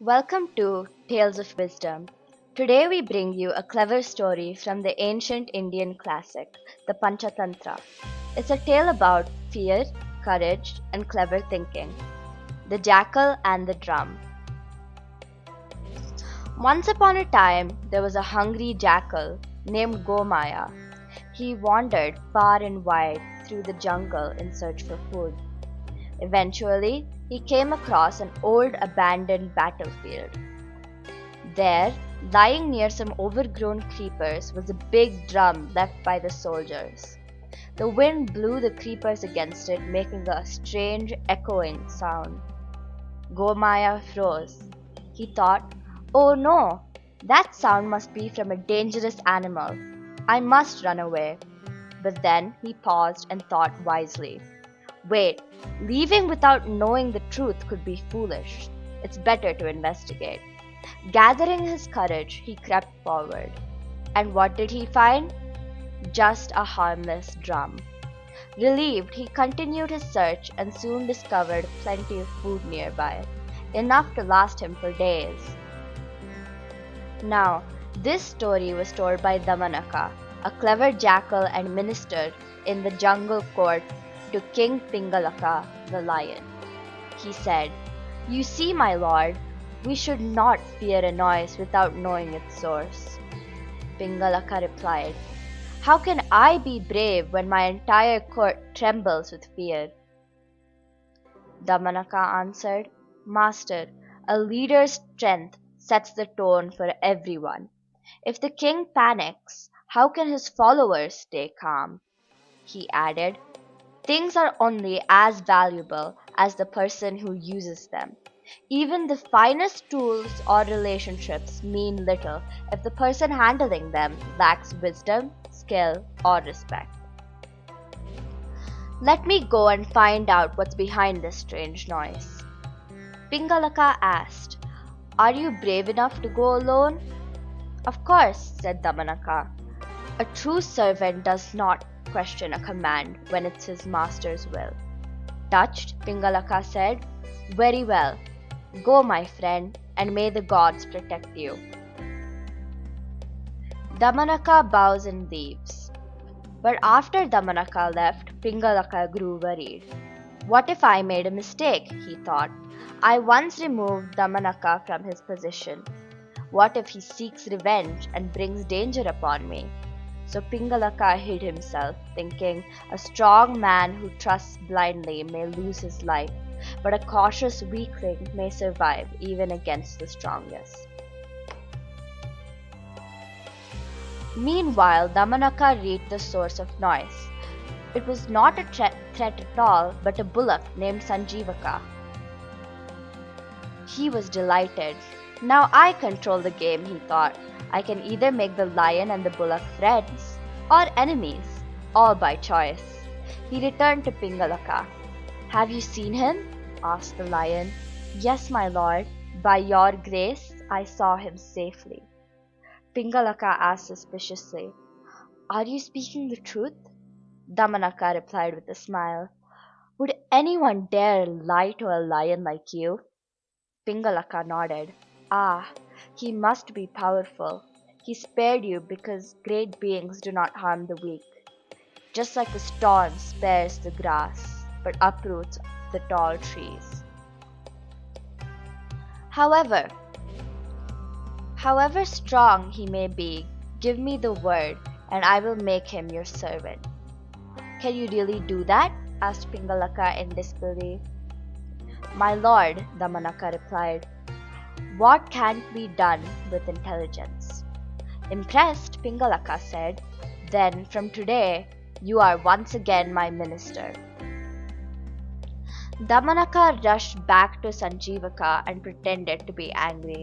Welcome to Tales of Wisdom. Today we bring you a clever story from the ancient Indian classic, the Panchatantra. It's a tale about fear, courage, and clever thinking. The Jackal and the Drum. Once upon a time, there was a hungry jackal named Gomaya. He wandered far and wide through the jungle in search for food. Eventually, he came across an old abandoned battlefield. There, lying near some overgrown creepers, was a big drum left by the soldiers. The wind blew the creepers against it, making a strange echoing sound. Gomaya froze. He thought, "Oh no, that sound must be from a dangerous animal. I must run away." But then he paused and thought wisely. Wait, leaving without knowing the truth could be foolish. It's better to investigate. Gathering his courage, he crept forward. And what did he find? Just a harmless drum. Relieved, he continued his search and soon discovered plenty of food nearby, enough to last him for days. Now, this story was told by Damanaka, a clever jackal and minister in the jungle court to King Pingalaka the lion. He said, "You see, my lord, we should not fear a noise without knowing its source." Pingalaka replied, "How can I be brave when my entire court trembles with fear?" Damanaka answered, "Master, a leader's strength sets the tone for everyone. If the king panics, how can his followers stay calm?" He added, "Things are only as valuable as the person who uses them. Even the finest tools or relationships mean little if the person handling them lacks wisdom, skill, or respect." "Let me go and find out what's behind this strange noise." Pingalaka asked, "Are you brave enough to go alone?" "Of course," said Damanaka. "A true servant does not question a command when it's his master's will." Touched, Pingalaka said, "Very well. Go, my friend, and may the gods protect you." Damanaka bows and leaves. But after Damanaka left, Pingalaka grew worried. What if I made a mistake? He thought. I once removed Damanaka from his position. What if he seeks revenge and brings danger upon me? So Pingalaka hid himself, thinking, a strong man who trusts blindly may lose his life, but a cautious weakling may survive even against the strongest. Meanwhile, Damanaka reached the source of noise. It was not a threat at all, but a bullock named Sanjeevaka. He was delighted. Now I control the game, he thought. I can either make the lion and the bullock friends or enemies, all by choice. He returned to Pingalaka. "Have you seen him?" asked the lion. "Yes, my lord. By your grace, I saw him safely." Pingalaka asked suspiciously, "Are you speaking the truth?" Damanaka replied with a smile, "Would anyone dare lie to a lion like you?" Pingalaka nodded. "Ah, he must be powerful. He spared you because great beings do not harm the weak. Just like the storm spares the grass, but uproots the tall trees. However, however strong he may be, give me the word, and I will make him your servant." "Can you really do that?" asked Pingalaka in disbelief. "My lord," Damanaka replied, "what can't be done with intelligence?" Impressed, Pingalaka said, "Then from today, you are once again my minister." Damanaka rushed back to Sanjeevaka and pretended to be angry.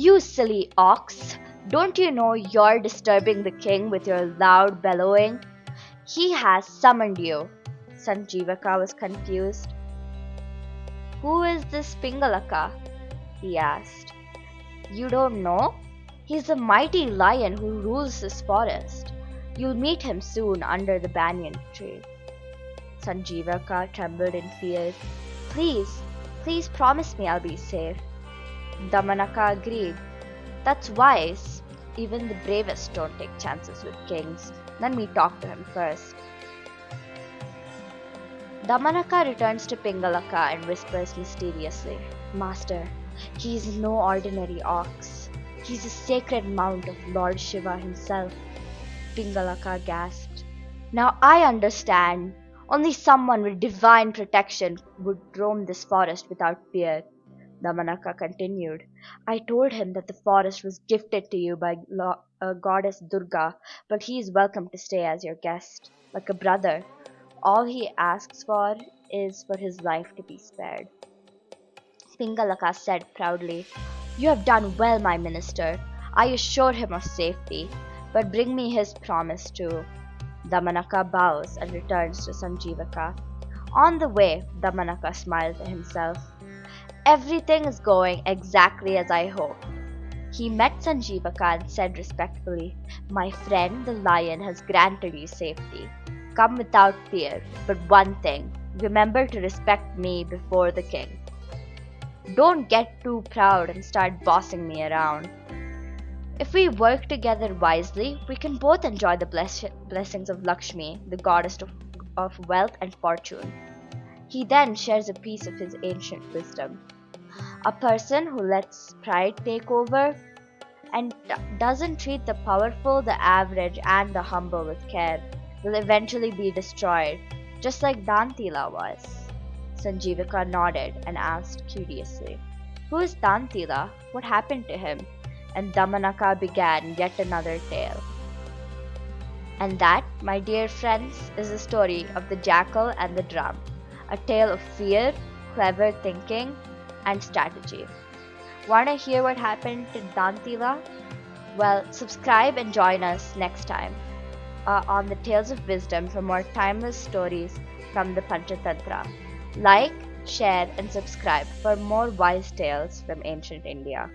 "You silly ox! Don't you know you're disturbing the king with your loud bellowing? He has summoned you." Sanjeevaka was confused. "Who is this Pingalaka?" he asked. "You don't know? He's the mighty lion who rules this forest. You'll meet him soon under the banyan tree." Sanjeevaka trembled in fear. Please promise me I'll be safe." Damanaka agreed. That's wise. Even the bravest don't take chances with kings. Let me talk to him first. Damanaka returns to Pingalaka and whispers mysteriously, Master, he is no ordinary ox. He is a sacred mount of Lord Shiva himself. Pingalaka gasped. Now I understand. Only someone with divine protection would roam this forest without fear. Damanaka continued. I told him that the forest was gifted to you by goddess Durga, but he is welcome to stay as your guest, like a brother. All he asks for is for his life to be spared. Pingalaka said proudly, You have done well, my minister. I assure him of safety, but bring me his promise too. Damanaka bows and returns to Sanjeevaka. On the way, Damanaka smiled to himself. Everything is going exactly as I hoped. He met Sanjeevaka and said respectfully, My friend the lion has granted you safety. Come without fear, but one thing, remember to respect me before the king. Don't get too proud and start bossing me around. If we work together wisely, we can both enjoy the blessings of Lakshmi, the goddess of wealth and fortune. He then shares a piece of his ancient wisdom. A person who lets pride take over and doesn't treat the powerful, the average, and the humble with care will eventually be destroyed, just like Dantila was. Sanjeevika nodded and asked curiously, Who is Dantila? What happened to him? And Damanaka began yet another tale. And that, my dear friends, is the story of the jackal and the drum, a tale of fear, clever thinking, and strategy. Want to hear what happened to Dantila? Well, subscribe and join us next time on the Tales of Wisdom for more timeless stories from the Panchatantra. Like, share, and subscribe for more wise tales from ancient India.